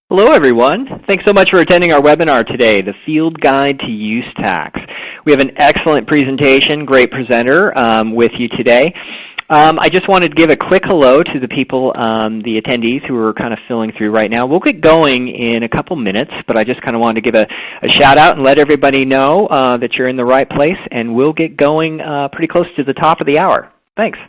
Hello, everyone. Thanks so much for attending our webinar today, The Field Guide to Use Tax. We have an excellent presentation, great presenter with you today. I just wanted to give a quick hello to the people, the attendees who are kind of filling through right now. We'll get going in a couple minutes, but I just kind of wanted to give a shout out and let everybody know that you're in the right place, and we'll get going pretty close to the top of the hour. Thanks.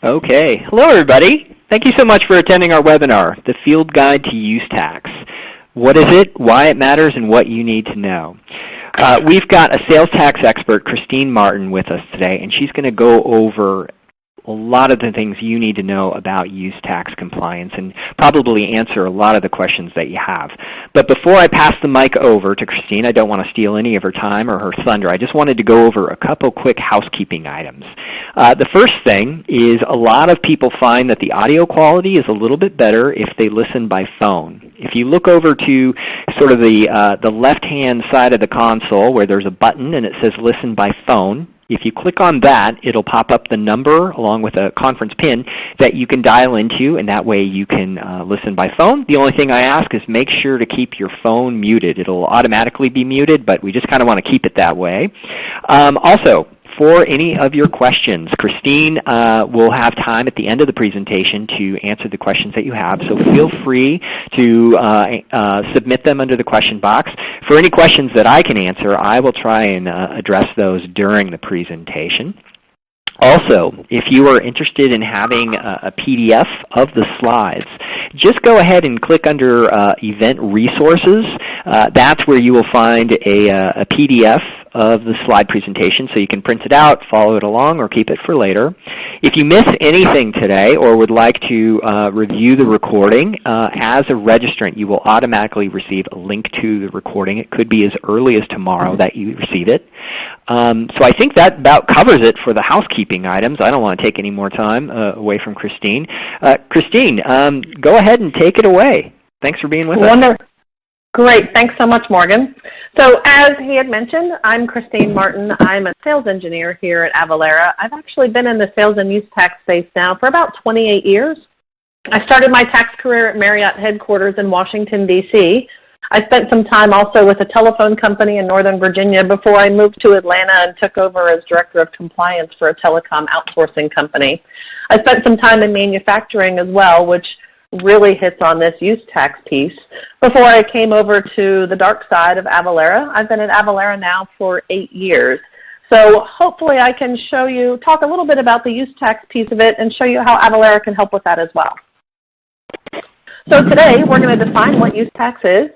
Okay. Hello, everybody. Thank you so much for attending our webinar, The Field Guide to Use Tax. What is it, why it matters, and what you need to know. We've got a sales tax expert, Christine Martin, with us today, and she's going to go over a lot of the things you need to know about use tax compliance and probably answer a lot of the questions that you have. But before I pass the mic over to Christine, I don't want to steal any of her time or her thunder. I just wanted to go over a couple quick housekeeping items. The first thing is a lot of people find that the audio quality is a little bit better if they listen by phone. If you look over to sort of the left-hand side of the console where there's a button and it says Listen by Phone, if you click on that, it'll pop up the number along with a conference pin that you can dial into, and that way you can listen by phone. The only thing I ask is make sure to keep your phone muted. It'll automatically be muted, but we just kind of want to keep it that way. Also, for any of your questions, Christine will have time at the end of the presentation to answer the questions that you have, so feel free to submit them under the question box. For any questions that I can answer, I will try and address those during the presentation. Also, if you are interested in having a PDF of the slides, just go ahead and click under Event Resources. That's where you will find a PDF of the slide presentation, so you can print it out, follow it along, or keep it for later. If you miss anything today or would like to review the recording, as a registrant, you will automatically receive a link to the recording. It could be as early as tomorrow that you receive it. So I think that about covers it for the housekeeping items. I don't want to take any more time away from Christine. Christine, go ahead and take it away. Thanks for being with us. Great. Thanks so much, Morgan. So as he had mentioned, I'm Christine Martin. I'm a sales engineer here at Avalara. I've actually been in the sales and use tax space now for about 28 years. I started my tax career at Marriott headquarters in Washington, D.C. I spent some time also with a telephone company in Northern Virginia before I moved to Atlanta and took over as Director of Compliance for a telecom outsourcing company. I spent some time in manufacturing as well, which really hits on this use tax piece. Before I came over to the dark side of Avalara, I've been at Avalara now for 8 years. So hopefully I can talk a little bit about the use tax piece of it and show you how Avalara can help with that as well. So today we're going to define what use tax is,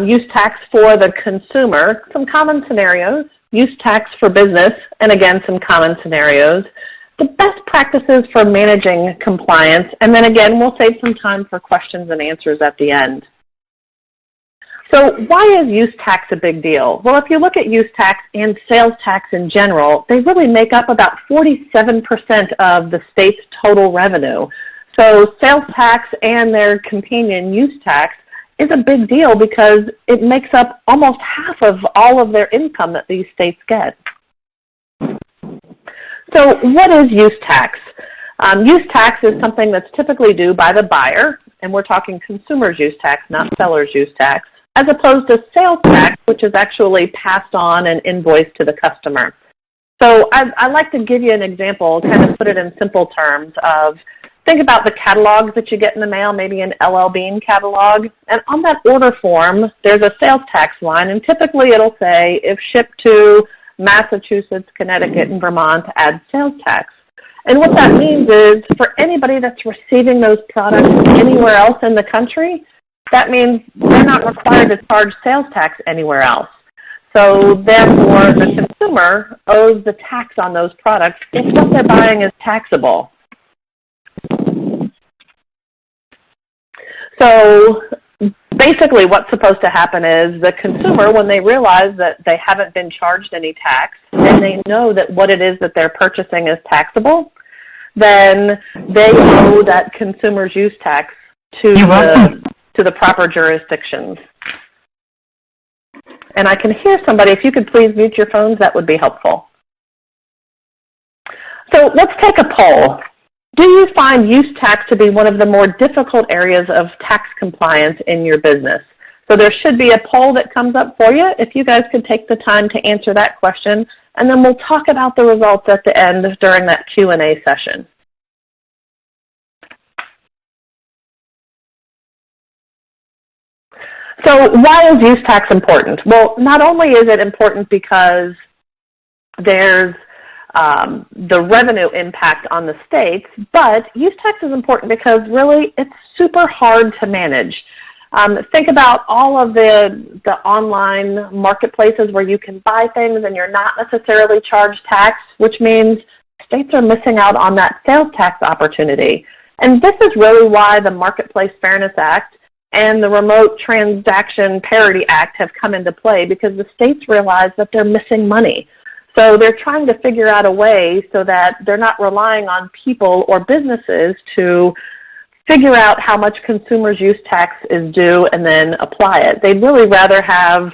use tax for the consumer, some common scenarios, use tax for business, and again, some common scenarios, the best practices for managing compliance, and then again, we'll save some time for questions and answers at the end. So why is use tax a big deal? Well, if you look at use tax and sales tax in general, they really make up about 47% of the state's total revenue. So sales tax and their companion use tax is a big deal because it makes up almost half of all of their income that these states get. So what is use tax? Use tax is something that's typically due by the buyer, and we're talking consumer's use tax, not seller's use tax, as opposed to sales tax, which is actually passed on and invoiced to the customer. So I like to give you an example, kind of put it in simple terms of, think about the catalogs that you get in the mail, maybe an LL Bean catalog, and on that order form, there's a sales tax line, and typically it'll say, if shipped to Massachusetts, Connecticut, and Vermont, add sales tax. And what that means is, for anybody that's receiving those products anywhere else in the country, that means they're not required to charge sales tax anywhere else. So therefore, the consumer owes the tax on those products if what they're buying is taxable. So basically what's supposed to happen is the consumer, when they realize that they haven't been charged any tax and they know that what it is that they're purchasing is taxable, then they owe that consumer's use tax to the proper jurisdictions. And I can hear somebody. If you could please mute your phones, that would be helpful. So let's take a poll. Do you find use tax to be one of the more difficult areas of tax compliance in your business? So there should be a poll that comes up for you. If you guys could take the time to answer that question, and then we'll talk about the results at the end during that Q&A session. So why is use tax important? Well, not only is it important because there's the revenue impact on the states, but use tax is important because really it's super hard to manage. Think about all of the online marketplaces where you can buy things and you're not necessarily charged tax, which means states are missing out on that sales tax opportunity. And this is really why the Marketplace Fairness Act and the Remote Transaction Parity Act have come into play, because the states realize that they're missing money. So they're trying to figure out a way so that they're not relying on people or businesses to figure out how much consumers' use tax is due and then apply it. They'd really rather have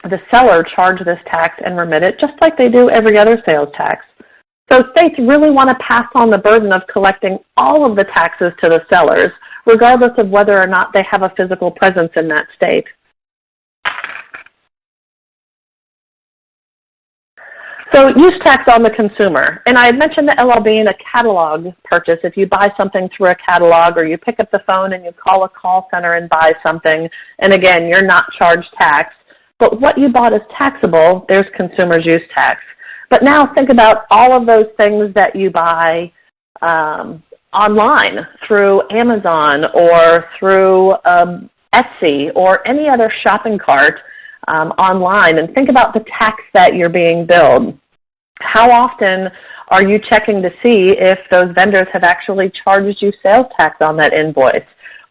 the seller charge this tax and remit it, just like they do every other sales tax. So states really want to pass on the burden of collecting all of the taxes to the sellers, regardless of whether or not they have a physical presence in that state. So use tax on the consumer. And I had mentioned the LL Bean, a catalog purchase. If you buy something through a catalog, or you pick up the phone and you call a call center and buy something, and again, you're not charged tax, but what you bought is taxable, there's consumer's use tax. But now think about all of those things that you buy online through Amazon or through Etsy or any other shopping cart online, and think about the tax that you're being billed. How often are you checking to see if those vendors have actually charged you sales tax on that invoice?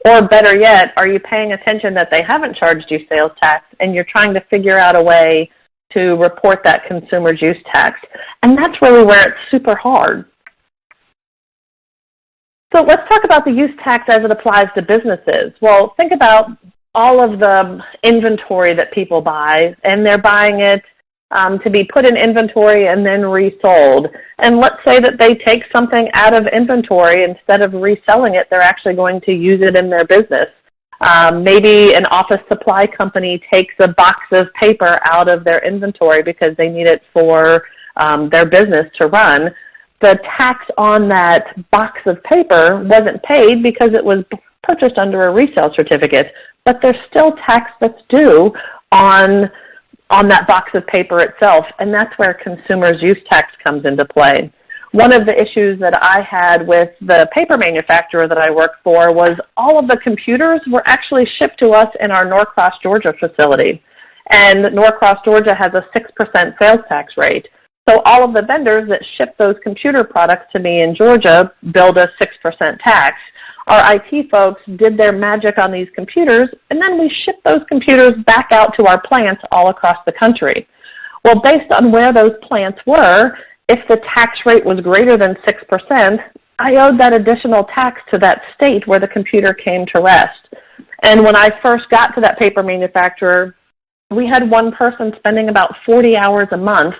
Or better yet, are you paying attention that they haven't charged you sales tax and you're trying to figure out a way to report that consumer's use tax? And that's really where it's super hard. So let's talk about the use tax as it applies to businesses. Well, think about all of the inventory that people buy, and they're buying it to be put in inventory and then resold. And let's say that they take something out of inventory. Instead of reselling it, they're actually going to use it in their business. Maybe an office supply company takes a box of paper out of their inventory because they need it for their business to run. The tax on that box of paper wasn't paid because it was purchased under a resale certificate, but there's still tax that's due on that box of paper itself, and that's where consumer's use tax comes into play. One of the issues that I had with the paper manufacturer that I worked for was all of the computers were actually shipped to us in our Norcross, Georgia facility. And Norcross, Georgia has a 6% sales tax rate. So all of the vendors that ship those computer products to me in Georgia billed a 6% tax. Our IT folks did their magic on these computers, and then we shipped those computers back out to our plants all across the country. Well, based on where those plants were, if the tax rate was greater than 6%, I owed that additional tax to that state where the computer came to rest. And when I first got to that paper manufacturer, we had one person spending about 40 hours a month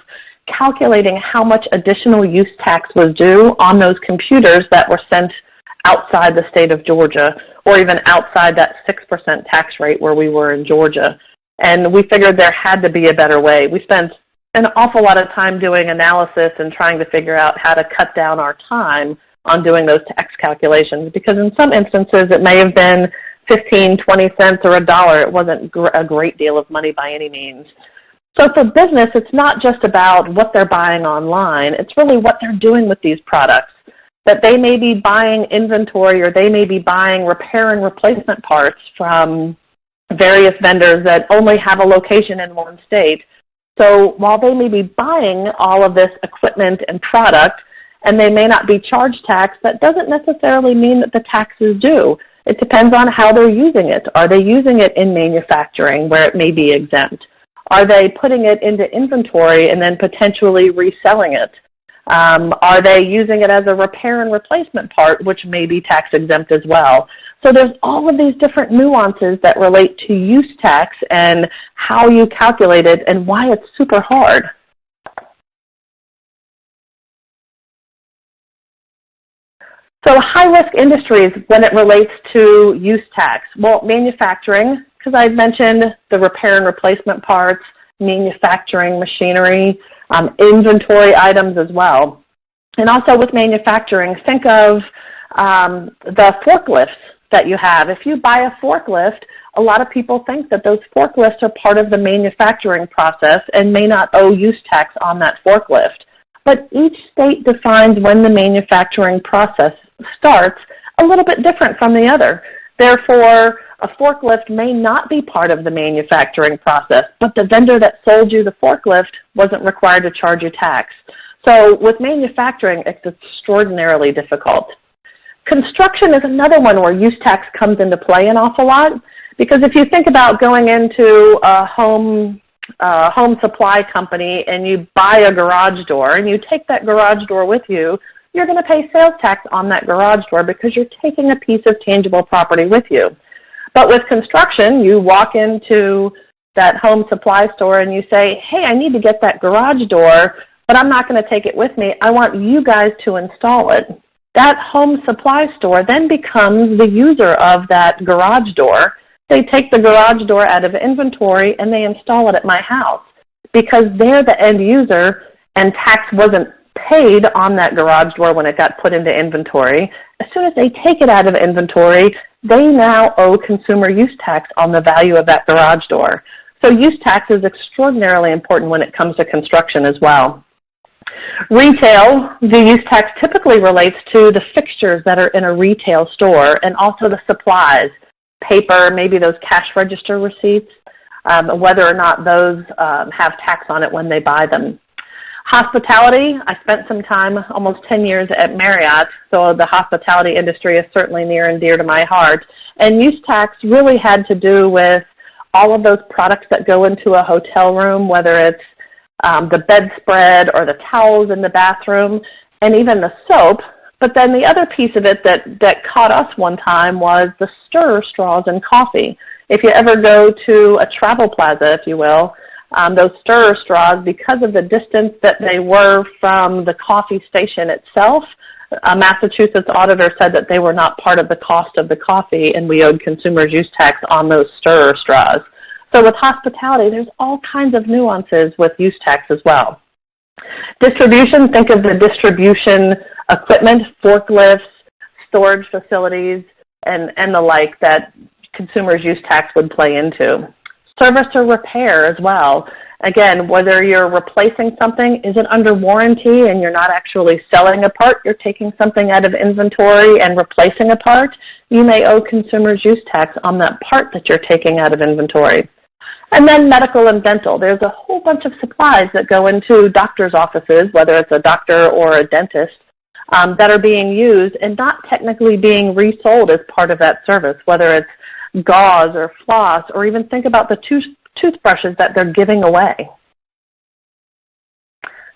calculating how much additional use tax was due on those computers that were sent outside the state of Georgia, or even outside that 6% tax rate where we were in Georgia. And we figured there had to be a better way. We spent an awful lot of time doing analysis and trying to figure out how to cut down our time on doing those tax calculations, because in some instances it may have been 15, 20 cents or $1. It wasn't a great deal of money by any means. So for business, it's not just about what they're buying online. It's really what they're doing with these products. That they may be buying inventory, or they may be buying repair and replacement parts from various vendors that only have a location in one state. So while they may be buying all of this equipment and product, and they may not be charged tax, that doesn't necessarily mean that the tax is due. It depends on how they're using it. Are they using it in manufacturing where it may be exempt? Are they putting it into inventory and then potentially reselling it? Are they using it as a repair and replacement part, which may be tax exempt as well? So there's all of these different nuances that relate to use tax and how you calculate it and why it's super hard. So high-risk industries when it relates to use tax. Well, manufacturing, because I mentioned the repair and replacement parts, manufacturing machinery, inventory items as well. And also with manufacturing, think of the forklifts that you have. If you buy a forklift, a lot of people think that those forklifts are part of the manufacturing process and may not owe use tax on that forklift. But each state defines when the manufacturing process starts a little bit different from the other. Therefore, a forklift may not be part of the manufacturing process, but the vendor that sold you the forklift wasn't required to charge you tax. So with manufacturing, it's extraordinarily difficult. Construction is another one where use tax comes into play an awful lot, because if you think about going into a home supply company and you buy a garage door and you take that garage door with you, you're going to pay sales tax on that garage door because you're taking a piece of tangible property with you. But with construction, you walk into that home supply store and you say, hey, I need to get that garage door, but I'm not going to take it with me. I want you guys to install it. That home supply store then becomes the user of that garage door. They take the garage door out of inventory and they install it at my house because they're the end user and tax wasn't paid on that garage door when it got put into inventory. As soon as they take it out of inventory, they now owe consumer use tax on the value of that garage door. So use tax is extraordinarily important when it comes to construction as well. Retail, the use tax typically relates to the fixtures that are in a retail store and also the supplies, paper, maybe those cash register receipts, whether or not those have tax on it when they buy them. Hospitality, I spent some time, almost 10 years at Marriott, so the hospitality industry is certainly near and dear to my heart. And use tax really had to do with all of those products that go into a hotel room, whether it's the bedspread or the towels in the bathroom, and even the soap. But then the other piece of it that caught us one time was the stir straws in coffee. If you ever go to a travel plaza, if you will, those stir straws, because of the distance that they were from the coffee station itself, a Massachusetts auditor said that they were not part of the cost of the coffee, and we owed consumers use tax on those stir straws. So with hospitality, there's all kinds of nuances with use tax as well. Distribution, think of the distribution equipment, forklifts, storage facilities, and the like that consumer's use tax would play into. Service or repair as well. Again, whether you're replacing something, is it under warranty and you're not actually selling a part, you're taking something out of inventory and replacing a part, you may owe consumer's use tax on that part that you're taking out of inventory. And then medical and dental. There's a whole bunch of supplies that go into doctor's offices, whether it's a doctor or a dentist, that are being used and not technically being resold as part of that service, whether it's gauze or floss, or even think about the toothbrushes that they're giving away.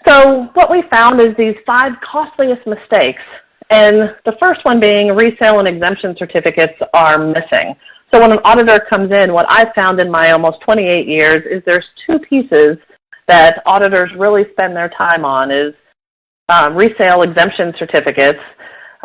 So what we found is these 5 costliest mistakes, and the first one being resale and exemption certificates are missing. So when an auditor comes in, what I've found in my almost 28 years is there's 2 pieces that auditors really spend their time on, is resale exemption certificates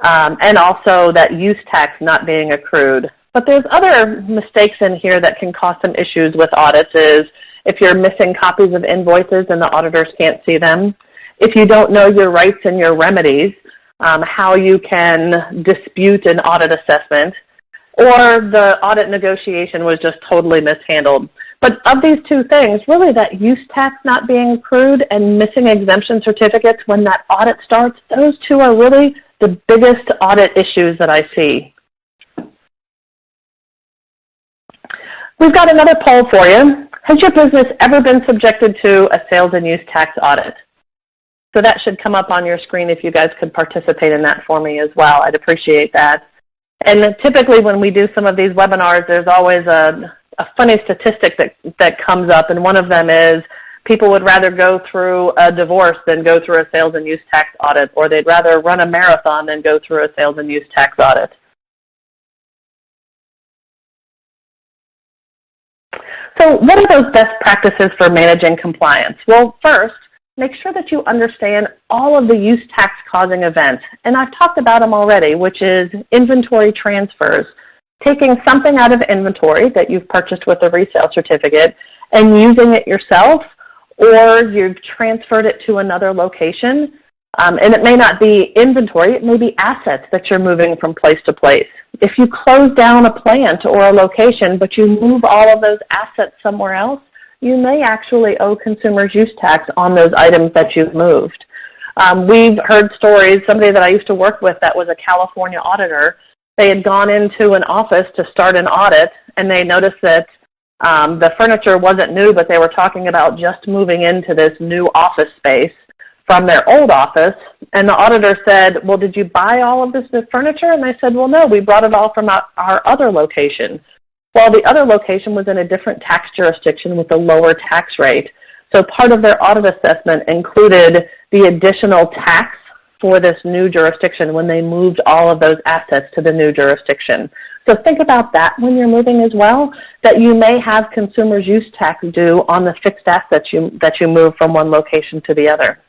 and also that use tax not being accrued. But there's other mistakes in here that can cause some issues with audits, is if you're missing copies of invoices and the auditors can't see them, if you don't know your rights and your remedies, how you can dispute an audit assessment, or the audit negotiation was just totally mishandled. But of these 2 things, really that use tax not being accrued and missing exemption certificates when that audit starts, those 2 are really the biggest audit issues that I see. We've got another poll for you. Has your business ever been subjected to a sales and use tax audit? So that should come up on your screen if you guys could participate in that for me as well. I'd appreciate that. And typically when we do some of these webinars, there's always a funny statistic that comes up, and one of them is people would rather go through a divorce than go through a sales and use tax audit, or they'd rather run a marathon than go through a sales and use tax audit. So what are those best practices for managing compliance? Well, first, make sure that you understand all of the use tax causing events. And I've talked about them already, which is inventory transfers. Taking something out of inventory that you've purchased with a resale certificate and using it yourself, or you've transferred it to another location. And it may not be inventory, it may be assets that you're moving from place to place. If you close down a plant or a location, but you move all of those assets somewhere else, you may actually owe consumer's use tax on those items that you've moved. We've heard stories, somebody that I used to work with that was a California auditor, they had gone into an office to start an audit, and they noticed that the furniture wasn't new, but they were talking about just moving into this new office space from their old office. And the auditor said, well, did you buy all of this new furniture? And they said, well, no, we brought it all from our other location. Well, the other location was in a different tax jurisdiction with a lower tax rate. So part of their audit assessment included the additional tax for this new jurisdiction when they moved all of those assets to the new jurisdiction. So think about that when you're moving as well, that you may have consumer's use tax due on the fixed assets that you move from one location to the other.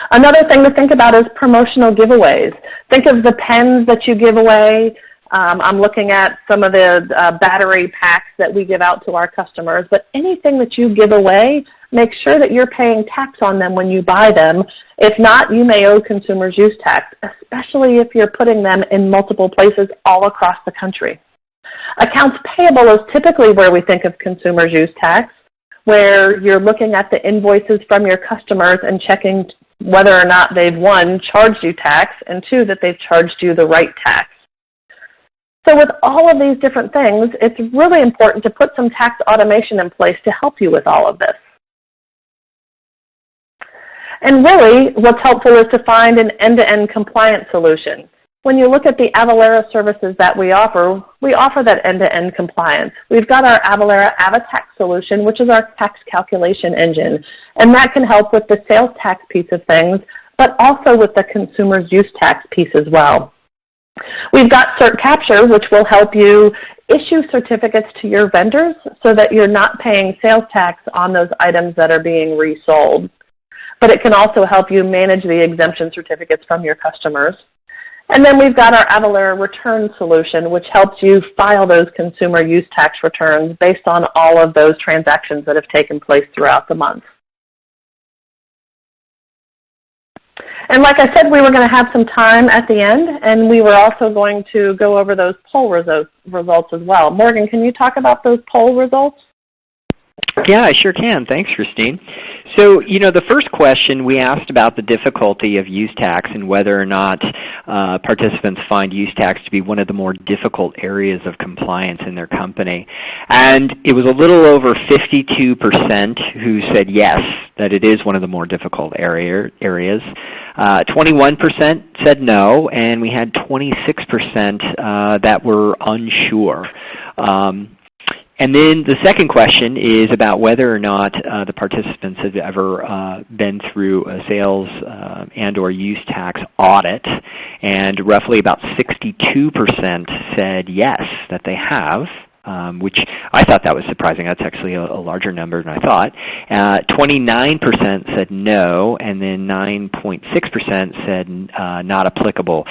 Another thing to think about is promotional giveaways. Think of the pens that you give away. I'm looking at some of the battery packs that we give out to our customers, but anything that you give away, make sure that you're paying tax on them when you buy them. If not, you may owe consumer's use tax, especially if you're putting them in multiple places all across the country. Accounts payable is typically where we think of consumer's use tax, where you're looking at the invoices from your customers and checking whether or not they've, 1, charged you tax, and 2, that they've charged you the right tax. So with all of these different things, it's really important to put some tax automation in place to help you with all of this. And really, what's helpful is to find an end-to-end compliance solution. When you look at the Avalara services that we offer that end-to-end compliance. We've got our Avalara AvaTax solution, which is our tax calculation engine, and that can help with the sales tax piece of things, but also with the consumer's use tax piece as well. We've got CertCapture, which will help you issue certificates to your vendors so that you're not paying sales tax on those items that are being resold. But it can also help you manage the exemption certificates from your customers. And then we've got our Avalara return solution, which helps you file those consumer use tax returns based on all of those transactions that have taken place throughout the month. And like I said, we were going to have some time at the end, and we were also going to go over those poll results as well. Morgan, can you talk about those poll results? Yeah, I sure can. Thanks, Christine. So, the first question we asked about the difficulty of use tax and whether or not participants find use tax to be one of the more difficult areas of compliance in their company. And it was a little over 52% who said yes, that it is one of the more difficult areas. 21% said no, and we had 26% that were unsure. And then the second question is about whether or not the participants have ever been through a sales and or use tax audit, and roughly about 62% said yes, that they have. Which I thought that was surprising. That's actually a larger number than I thought. 29% said no, and then 9.6% said not applicable,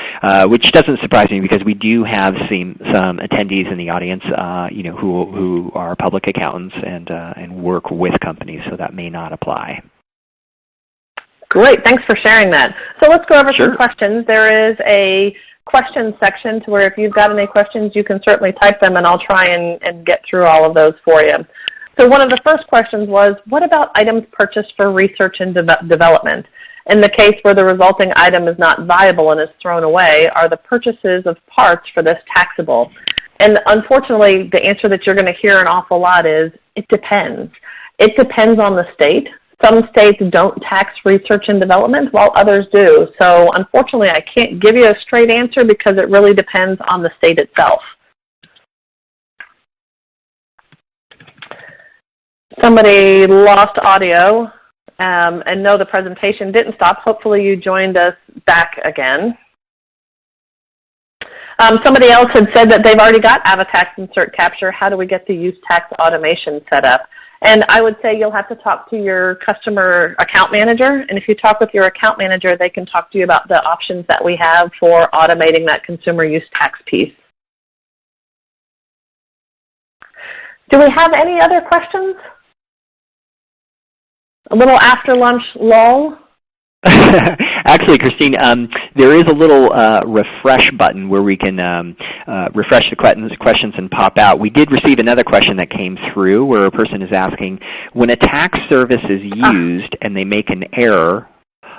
which doesn't surprise me because we do have some attendees in the audience, who are public accountants and work with companies, so that may not apply. Great, thanks for sharing that. So let's go over Sure. some questions. There is a question section to where if you've got any questions, you can certainly type them, and I'll try and get through all of those for you. So one of the first questions was, what about items purchased for research and development? In the case where the resulting item is not viable and is thrown away, are the purchases of parts for this taxable? And unfortunately, the answer that you're going to hear an awful lot is, it depends. It depends on the state. Some states don't tax research and development, while others do. So unfortunately, I can't give you a straight answer because it really depends on the state itself. Somebody lost audio, and no, the presentation didn't stop. Hopefully you joined us back again. Somebody else had said that they've already got AvaTax Insert Capture. How do we get the use tax automation set up? And I would say you'll have to talk to your customer account manager. And if you talk with your account manager, they can talk to you about the options that we have for automating that consumer use tax piece. Do we have any other questions? A little after lunch lull? Actually, Christine, there is a little refresh button where we can refresh the questions and pop out. We did receive another question that came through where a person is asking, when a tax service is used and they make an error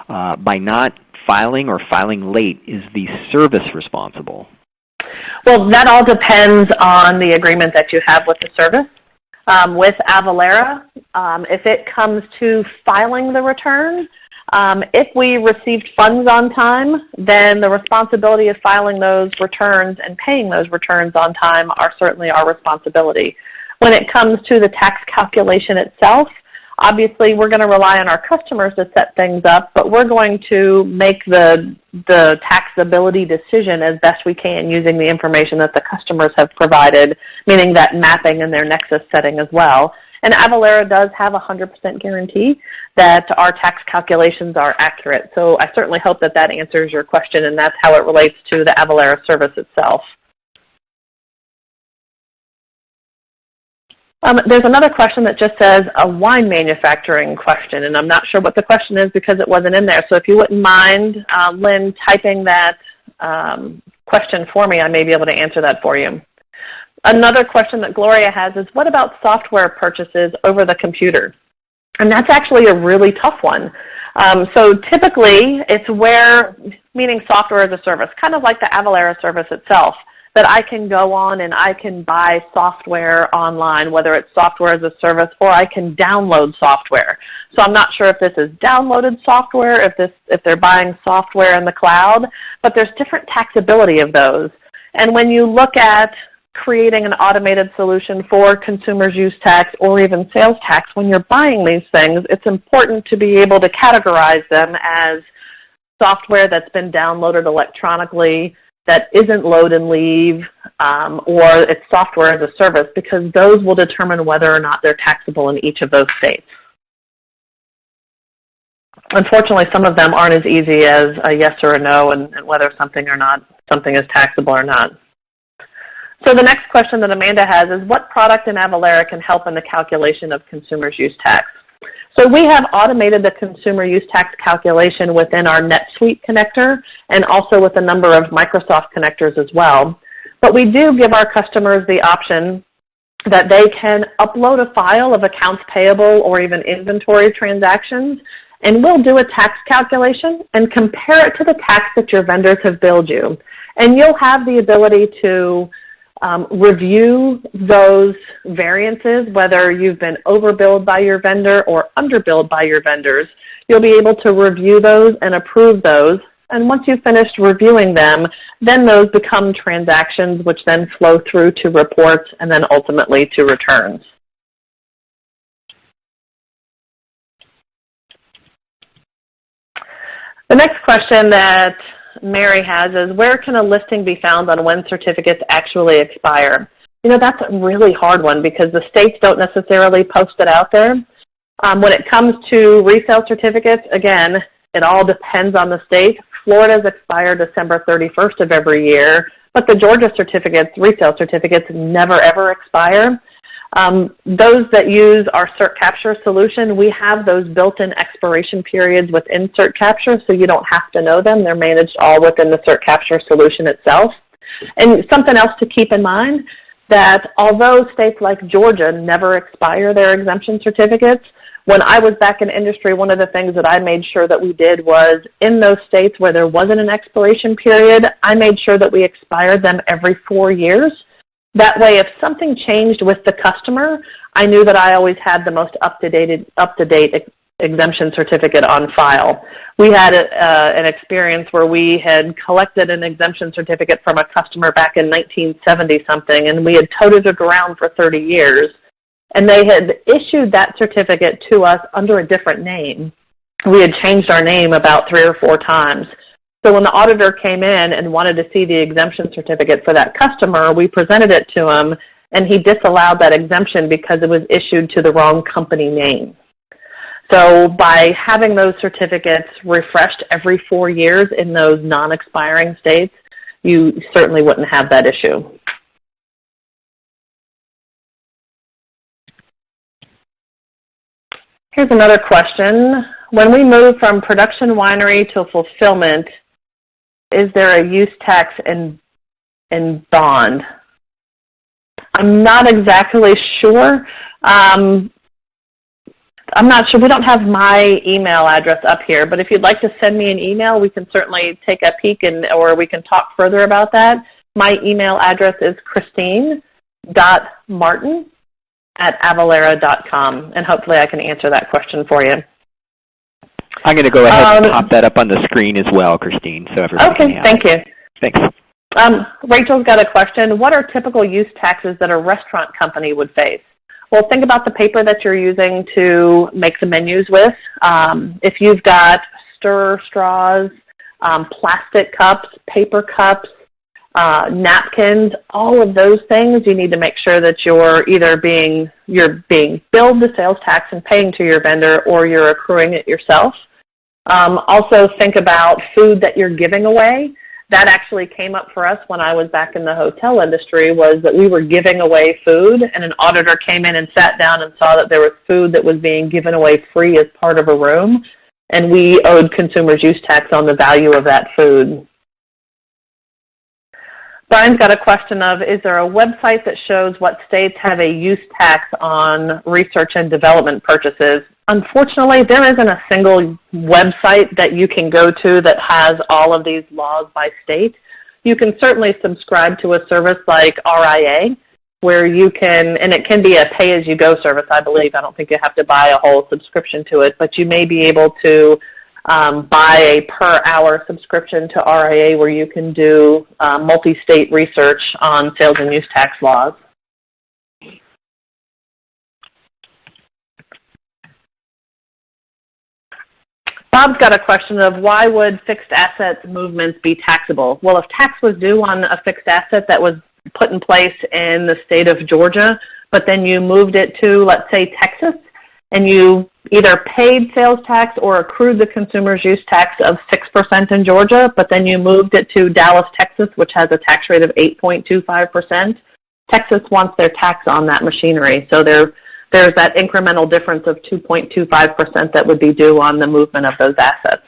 by not filing or filing late, is the service responsible? Well, that all depends on the agreement that you have with the service. With Avalara, if it comes to filing the return, if we received funds on time, then the responsibility of filing those returns and paying those returns on time are certainly our responsibility. When it comes to the tax calculation itself, obviously we're going to rely on our customers to set things up, but we're going to make the taxability decision as best we can using the information that the customers have provided, meaning that mapping and their nexus setting as well. And Avalara does have a 100% guarantee that our tax calculations are accurate. So I certainly hope that that answers your question, and that's how it relates to the Avalara service itself. There's another question that just says a wine manufacturing question, and I'm not sure what the question is because it wasn't in there. So if you wouldn't mind, Lynn, typing that question for me, I may be able to answer that for you. Another question that Gloria has is, what about software purchases over the computer? And that's actually a really tough one. So typically, it's where, meaning software as a service, kind of like the Avalara service itself, that I can go on and I can buy software online, whether it's software as a service or I can download software. So I'm not sure if this is downloaded software, if they're buying software in the cloud, but there's different taxability of those. And when you look at creating an automated solution for consumers' use tax or even sales tax, when you're buying these things, it's important to be able to categorize them as software that's been downloaded electronically, that isn't load and leave, or it's software as a service, because those will determine whether or not they're taxable in each of those states. Unfortunately, some of them aren't as easy as a yes or a no and whether something is taxable or not. So the next question that Amanda has is, what product in Avalara can help in the calculation of consumers' use tax? So we have automated the consumer use tax calculation within our NetSuite connector and also with a number of Microsoft connectors as well. But we do give our customers the option that they can upload a file of accounts payable or even inventory transactions, and we'll do a tax calculation and compare it to the tax that your vendors have billed you. And you'll have the ability to review those variances, whether you've been overbilled by your vendor or underbilled by your vendors. You'll be able to review those and approve those. And once you've finished reviewing them, then those become transactions which then flow through to reports and then ultimately to returns. The next question that Mary has is, where can a listing be found on when certificates actually expire? You know, that's a really hard one because the states don't necessarily post it out there. When it comes to resale certificates, again, it all depends on the state. Florida's expire December 31st of every year, but the Georgia certificates, resale certificates, never ever expire. Those that use our Cert Capture solution, we have those built-in expiration periods within Cert Capture, so you don't have to know them. They're managed all within the Cert Capture solution itself. And something else to keep in mind, that although states like Georgia never expire their exemption certificates, when I was back in industry, one of the things that I made sure that we did was in those states where there wasn't an expiration period, I made sure that we expired them every 4 years. That way, if something changed with the customer, I knew that I always had the most up-to-date exemption certificate on file. We had an experience where we had collected an exemption certificate from a customer back in 1970-something, and we had toted it around for 30 years. And they had issued that certificate to us under a different name. We had changed our name about 3 or 4 times. So when the auditor came in and wanted to see the exemption certificate for that customer, we presented it to him, and he disallowed that exemption because it was issued to the wrong company name. So by having those certificates refreshed every 4 years in those non-expiring states, you certainly wouldn't have that issue. Here's another question. When we move from production winery to fulfillment, is there a use tax and bond? I'm not exactly sure. I'm not sure. We don't have my email address up here, but if you'd like to send me an email, we can certainly take a peek or we can talk further about that. My email address is christine.martin@avalera.com, and hopefully I can answer that question for you. I'm going to go ahead and pop that up on the screen as well, Christine, so everybody can have it. Thank you. Thanks. Rachel's got a question. What are typical use taxes that a restaurant company would face? Well, think about the paper that you're using to make the menus with. If you've got stir straws, plastic cups, paper cups, napkins, all of those things, you need to make sure that you're being billed the sales tax and paying to your vendor, or you're accruing it yourself. Also think about food that you're giving away. That actually came up for us when I was back in the hotel industry, was that we were giving away food, and an auditor came in and sat down and saw that there was food that was being given away free as part of a room, and we owed consumers use tax on the value of that food. Brian's got a question of, is there a website that shows what states have a use tax on research and development purchases? Unfortunately, there isn't a single website that you can go to that has all of these laws by state. You can certainly subscribe to a service like RIA, where you can, and it can be a pay-as-you-go service, I believe. I don't think you have to buy a whole subscription to it, but you may be able to buy a per-hour subscription to RIA where you can do multi-state research on sales and use tax laws. Bob's got a question of, why would fixed asset movements be taxable? Well, if tax was due on a fixed asset that was put in place in the state of Georgia, but then you moved it to, let's say, Texas, and you either paid sales tax or accrued the consumer's use tax of 6% in Georgia, but then you moved it to Dallas, Texas, which has a tax rate of 8.25%, Texas wants their tax on that machinery. So they're there's that incremental difference of 2.25% that would be due on the movement of those assets.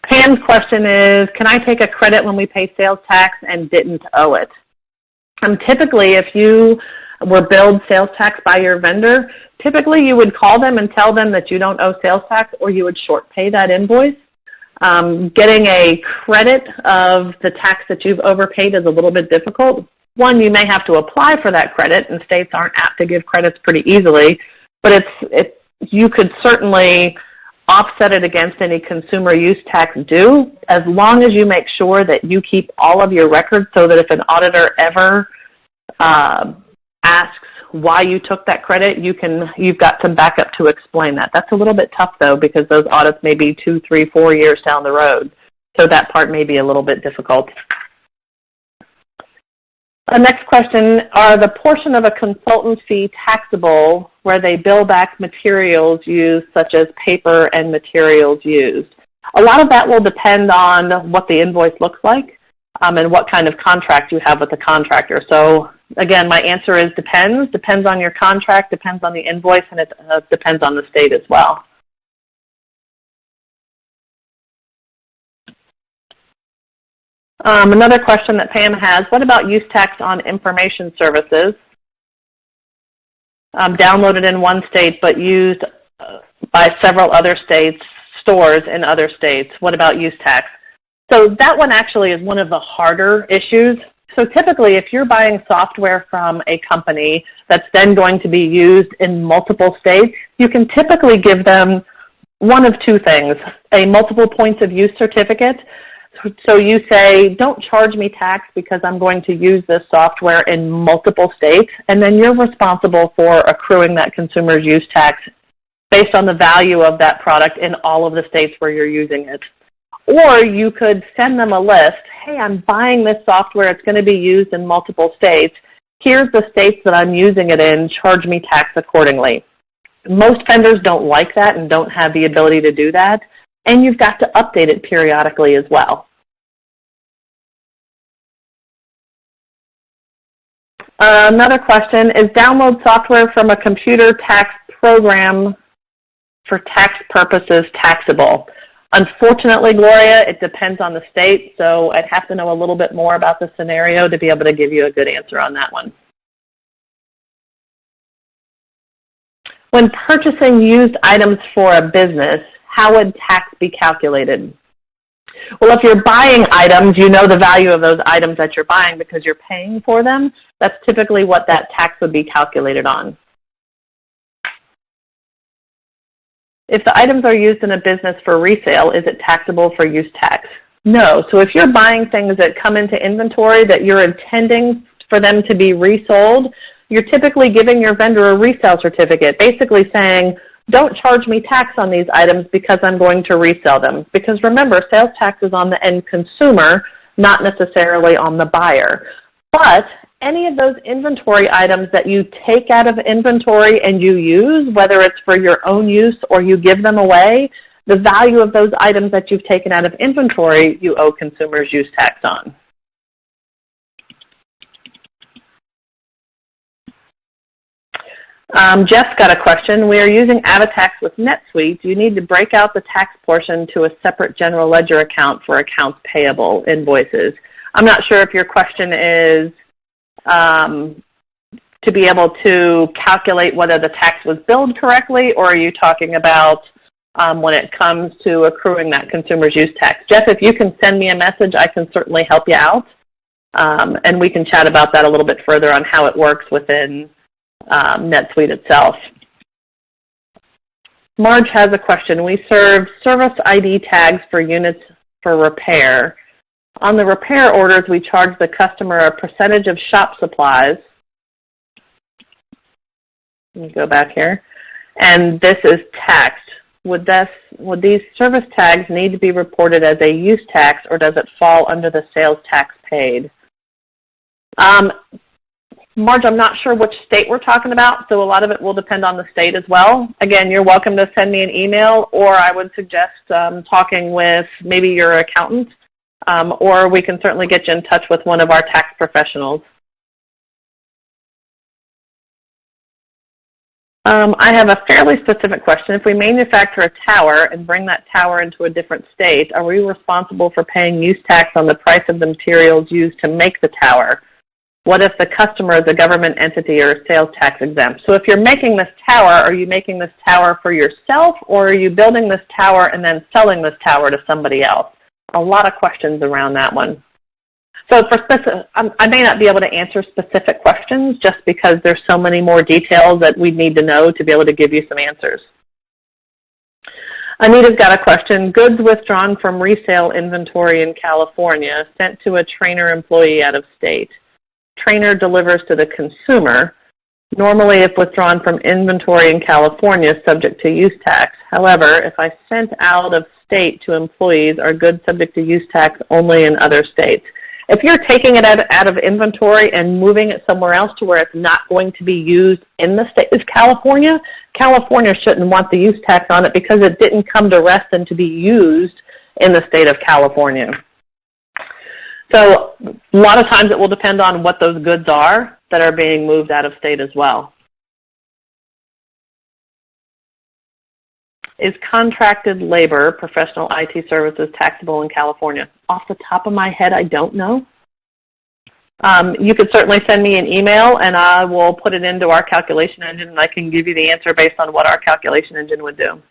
Pam's question is, can I take a credit when we pay sales tax and didn't owe it? Typically, if you were billed sales tax by your vendor, typically you would call them and tell them that you don't owe sales tax, or you would short pay that invoice. Getting a credit of the tax that you've overpaid is a little bit difficult. One, you may have to apply for that credit, and states aren't apt to give credits pretty easily, but you could certainly offset it against any consumer use tax due, as long as you make sure that you keep all of your records, so that if an auditor ever asks why you took that credit, you've got some backup to explain that. That's a little bit tough, though, because those audits may be 2, 3, 4 years down the road, so that part may be a little bit difficult. Next question, are the portion of a consultant fee taxable where they bill back materials used, such as paper and materials used? A lot of that will depend on what the invoice looks like and what kind of contract you have with the contractor. So again, my answer is depends. Depends on your contract, depends on the invoice, and it depends on the state as well. Another question that Pam has, what about use tax on information services? Downloaded in one state but used by several other states, stores in other states. What about use tax? So that one actually is one of the harder issues. So typically, if you're buying software from a company that's then going to be used in multiple states, you can typically give them one of two things, a multiple points of use certificate. So you say, don't charge me tax because I'm going to use this software in multiple states, and then you're responsible for accruing that consumer's use tax based on the value of that product in all of the states where you're using it. Or you could send them a list, hey, I'm buying this software, it's going to be used in multiple states. Here's the states that I'm using it in, charge me tax accordingly. Most vendors don't like that and don't have the ability to do that, and you've got to update it periodically as well. Another question, is download software from a computer tax program for tax purposes taxable? Unfortunately, Gloria, it depends on the state, so I'd have to know a little bit more about the scenario to be able to give you a good answer on that one. When purchasing used items for a business, how would tax be calculated? Well, if you're buying items, you know the value of those items that you're buying because you're paying for them. That's typically what that tax would be calculated on. If the items are used in a business for resale, is it taxable for use tax? No. So if you're buying things that come into inventory that you're intending for them to be resold, you're typically giving your vendor a resale certificate, basically saying, don't charge me tax on these items because I'm going to resell them. Because remember, sales tax is on the end consumer, not necessarily on the buyer. But any of those inventory items that you take out of inventory and you use, whether it's for your own use or you give them away, the value of those items that you've taken out of inventory, you owe consumers use tax on. Jeff's got a question. We are using Avatax with NetSuite. Do you need to break out the tax portion to a separate general ledger account for accounts payable invoices? I'm not sure if your question is to be able to calculate whether the tax was billed correctly, or are you talking about when it comes to accruing that consumer's use tax? Jeff, if you can send me a message, I can certainly help you out, and we can chat about that a little bit further on how it works within NetSuite itself. Marge has a question. We serve service ID tags for units for repair. On the repair orders, we charge the customer a percentage of shop supplies. Let me go back here. And this is taxed. Would these service tags need to be reported as a use tax, or does it fall under the sales tax paid? Marge, I'm not sure which state we're talking about, so a lot of it will depend on the state as well. Again, you're welcome to send me an email, or I would suggest talking with maybe your accountant, or we can certainly get you in touch with one of our tax professionals. I have a fairly specific question. If we manufacture a tower and bring that tower into a different state, are we responsible for paying use tax on the price of the materials used to make the tower? What if the customer is a government entity or sales tax exempt? So if you're making this tower, are you making this tower for yourself, or are you building this tower and then selling this tower to somebody else? A lot of questions around that one. So I may not be able to answer specific questions just because there's so many more details that we need to know to be able to give you some answers. Anita's got a question. Goods withdrawn from resale inventory in California sent to a trainer employee out of state. Trainer delivers to the consumer. Normally, if withdrawn from inventory in California, subject to use tax. However, if I sent out of state to employees, are goods subject to use tax only in other states? If you're taking it out of inventory and moving it somewhere else to where it's not going to be used in the state of California, California shouldn't want the use tax on it because it didn't come to rest and to be used in the state of California. So a lot of times it will depend on what those goods are that are being moved out of state as well. Is contracted labor, professional IT services, taxable in California? Off the top of my head, I don't know. You could certainly send me an email and I will put it into our calculation engine and I can give you the answer based on what our calculation engine would do.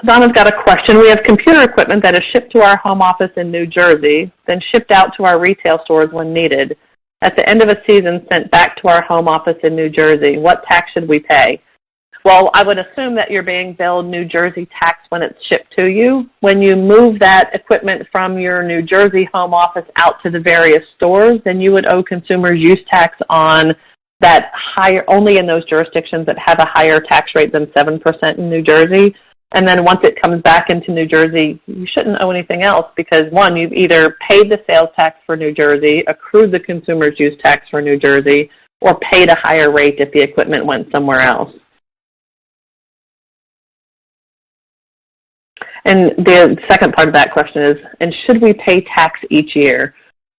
Donna's got a question. We have computer equipment that is shipped to our home office in New Jersey, then shipped out to our retail stores when needed. At the end of a season, sent back to our home office in New Jersey. What tax should we pay? Well, I would assume that you're being billed New Jersey tax when it's shipped to you. When you move that equipment from your New Jersey home office out to the various stores, then you would owe consumers use tax on that higher, only in those jurisdictions that have a higher tax rate than 7% in New Jersey. And then once it comes back into New Jersey, you shouldn't owe anything else because, one, you've either paid the sales tax for New Jersey, accrued the consumer's use tax for New Jersey, or paid a higher rate if the equipment went somewhere else. And the second part of that question is, and should we pay tax each year?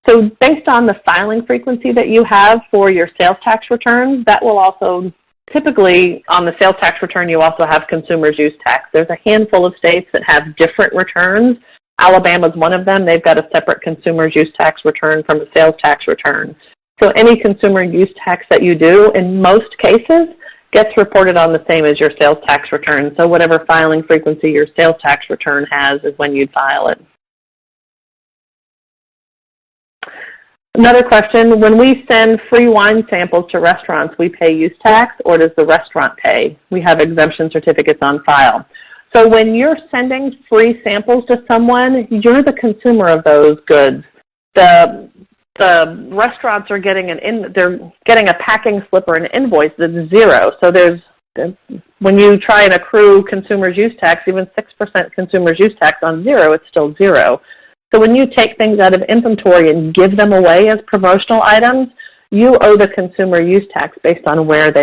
So based on the filing frequency that you have for your sales tax returns, that will also typically on the sales tax return you also have consumer's use tax. There's a handful of states that have different returns. Alabama's one of them. They've got a separate consumer's use tax return from the sales tax return. So any consumer use tax that you do, in most cases, gets reported on the same as your sales tax return. So whatever filing frequency your sales tax return has is when you'd file it. Another question, when we send free wine samples to restaurants, we pay use tax, or does the restaurant pay? We have exemption certificates on file. So when you're sending free samples to someone, you're the consumer of those goods. The restaurants are getting they're getting a packing slip or an invoice that's zero. So when you try and accrue consumer's use tax, even 6% consumer's use tax on zero, it's still zero. So when you take things out of inventory and give them away as promotional items, you owe the consumer use tax based on where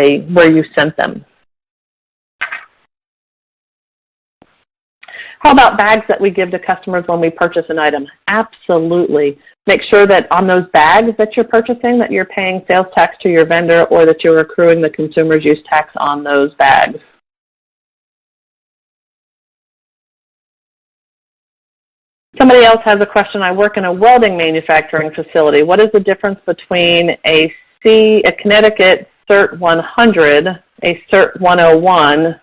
you sent them. How about bags that we give to customers when we purchase an item? Absolutely. Make sure that on those bags that you're purchasing that you're paying sales tax to your vendor or that you're accruing the consumer's use tax on those bags. Somebody else has a question. I work in a welding manufacturing facility. What is the difference between a Connecticut Cert 100, a Cert 101,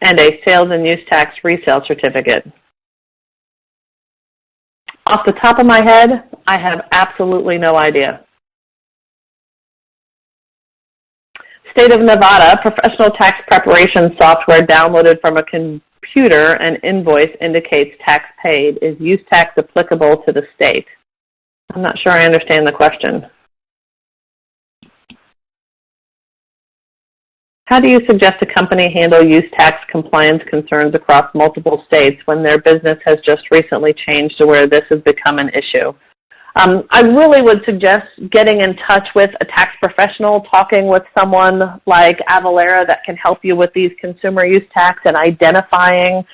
and a sales and use tax resale certificate? Off the top of my head, I have absolutely no idea. State of Nevada, professional tax preparation software downloaded from a computer and invoice indicates tax paid. Is use tax applicable to the state? I'm not sure I understand the question. How do you suggest a company handle use tax compliance concerns across multiple states when their business has just recently changed to where this has become an issue? I really would suggest getting in touch with a tax professional, talking with someone like Avalara that can help you with these consumer use tax and identifying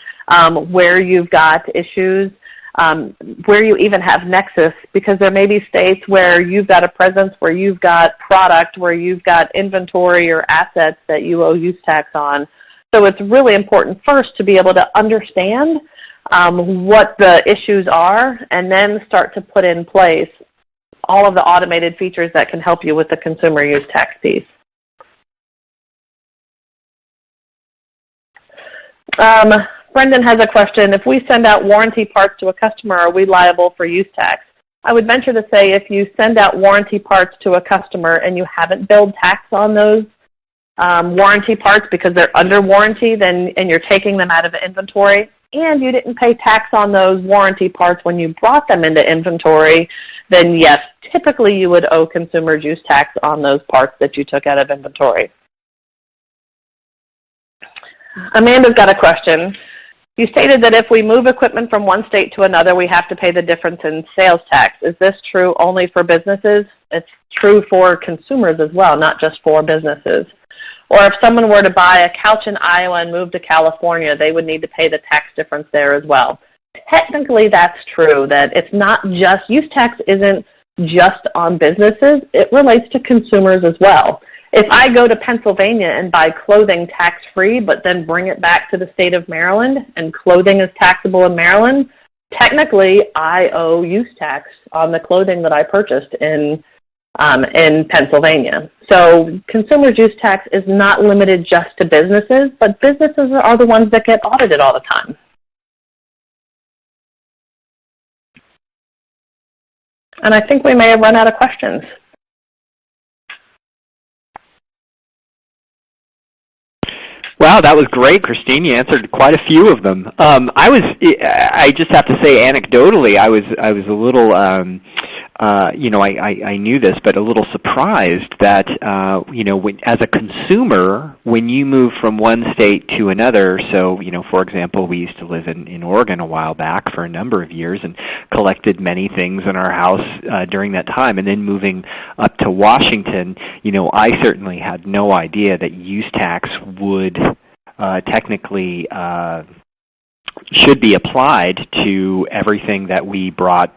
where you've got issues. where you even have nexus, because there may be states where you've got a presence, where you've got product, where you've got inventory or assets that you owe use tax on. So it's really important first to be able to understand what the issues are, and then start to put in place all of the automated features that can help you with the consumer use tax piece. Brendan has a question. If we send out warranty parts to a customer, are we liable for use tax? I would venture to say if you send out warranty parts to a customer and you haven't billed tax on those warranty parts because they're under warranty, and you're taking them out of the inventory, and you didn't pay tax on those warranty parts when you brought them into inventory, then yes, typically you would owe consumer's use tax on those parts that you took out of inventory. Amanda's got a question. You stated that if we move equipment from one state to another, we have to pay the difference in sales tax. Is this true only for businesses? It's true for consumers as well, not just for businesses. Or if someone were to buy a couch in Iowa and move to California, they would need to pay the tax difference there as well. Technically, that's true, that it's not just, use tax isn't just on businesses, it relates to consumers as well. If I go to Pennsylvania and buy clothing tax-free, but then bring it back to the state of Maryland, and clothing is taxable in Maryland, technically I owe use tax on the clothing that I purchased in Pennsylvania. So consumer's use tax is not limited just to businesses, but businesses are the ones that get audited all the time. And I think we may have run out of questions. Wow, that was great, Christine. You answered quite a few of them. I just have to say, anecdotally, I was a little, I knew this, but a little surprised that, as a consumer, when you move from one state to another, so, for example, we used to live in Oregon a while back for a number of years and collected many things in our house during that time, and then moving up to Washington, I certainly had no idea that use tax would technically should be applied to everything that we brought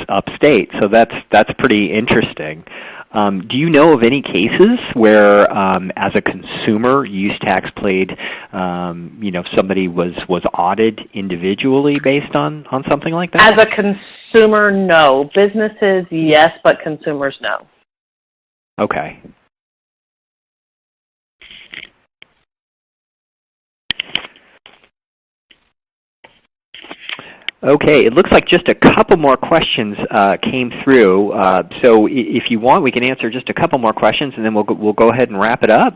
upstate. So that's pretty interesting. Do you know of any cases where, as a consumer, use tax played, somebody was audited individually based on something like that? As a consumer, no. Businesses, yes, but consumers, no. Okay. Okay, it looks like just a couple more questions came through. So if you want, we can answer just a couple more questions, and then we'll go ahead and wrap it up.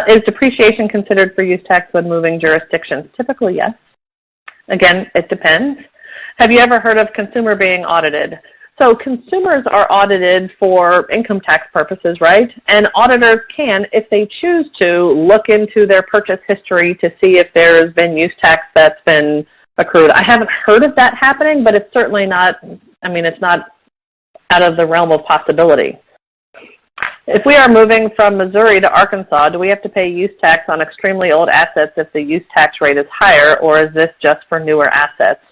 Is depreciation considered for use tax when moving jurisdictions? Typically, yes. Again, it depends. Have you ever heard of consumer being audited? So consumers are audited for income tax purposes, right? And auditors can, if they choose to, look into their purchase history to see if there's been use tax that's been accrued. I haven't heard of that happening, but it's certainly not, it's not out of the realm of possibility. If we are moving from Missouri to Arkansas, do we have to pay use tax on extremely old assets if the use tax rate is higher, or is this just for newer assets?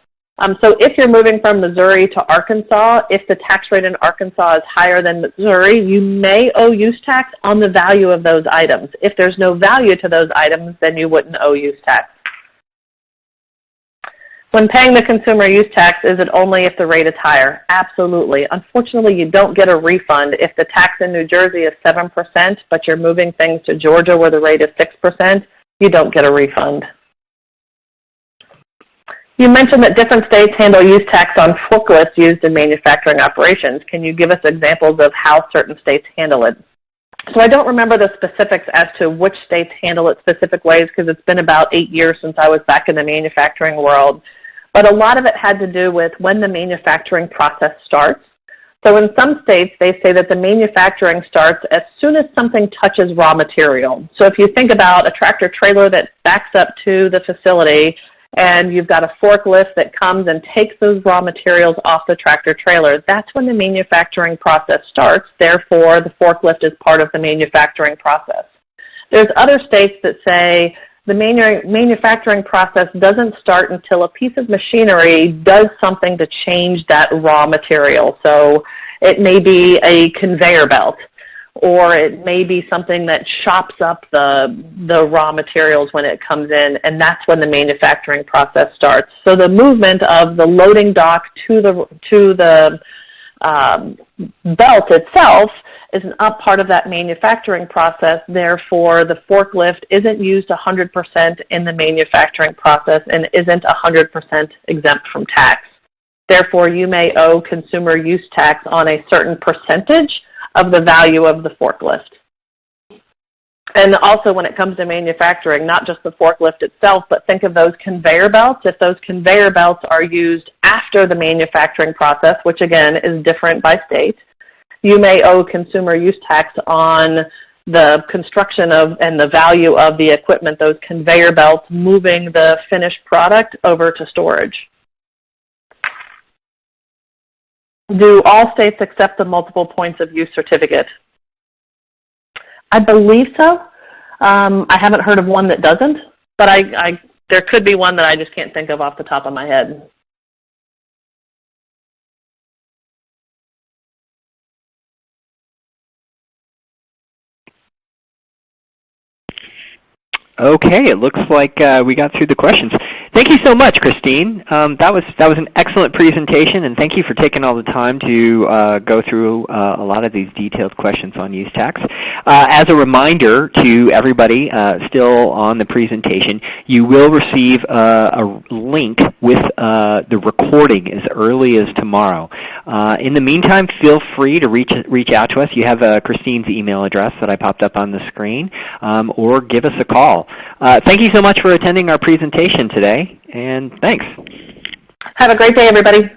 So if you're moving from Missouri to Arkansas, if the tax rate in Arkansas is higher than Missouri, you may owe use tax on the value of those items. If there's no value to those items, then you wouldn't owe use tax. When paying the consumer use tax, is it only if the rate is higher? Absolutely. Unfortunately, you don't get a refund. If the tax in New Jersey is 7%, but you're moving things to Georgia where the rate is 6%, you don't get a refund. You mentioned that different states handle use tax on forklifts used in manufacturing operations. Can you give us examples of how certain states handle it? So I don't remember the specifics as to which states handle it specific ways, because it's been about 8 years since I was back in the manufacturing world. But a lot of it had to do with when the manufacturing process starts. So in some states, they say that the manufacturing starts as soon as something touches raw material. So if you think about a tractor trailer that backs up to the facility, and you've got a forklift that comes and takes those raw materials off the tractor trailer, that's when the manufacturing process starts. Therefore, the forklift is part of the manufacturing process. There's other states that say the manufacturing process doesn't start until a piece of machinery does something to change that raw material. So it may be a conveyor belt, or it may be something that chops up the raw materials when it comes in, and that's when the manufacturing process starts. So the movement of the loading dock to the belt itself is an up part of that manufacturing process. Therefore, the forklift isn't used 100% in the manufacturing process and isn't 100% exempt from tax. Therefore, you may owe consumer use tax on a certain percentage of the value of the forklift. And also when it comes to manufacturing, not just the forklift itself, but think of those conveyor belts. If those conveyor belts are used after the manufacturing process, which again is different by state, you may owe consumer use tax on the construction of and the value of the equipment, those conveyor belts moving the finished product over to storage. Do all states accept the multiple points of use certificate? I believe so. I haven't heard of one that doesn't, but there could be one that I just can't think of off the top of my head. Okay, it looks like we got through the questions. Thank you so much, Christine. That was an excellent presentation, and thank you for taking all the time to go through a lot of these detailed questions on use tax. As a reminder to everybody still on the presentation, you will receive a link with the recording as early as tomorrow. In the meantime, feel free to reach out to us. You have Christine's email address that I popped up on the screen, or give us a call. Thank you so much for attending our presentation today, and thanks. Have a great day, everybody.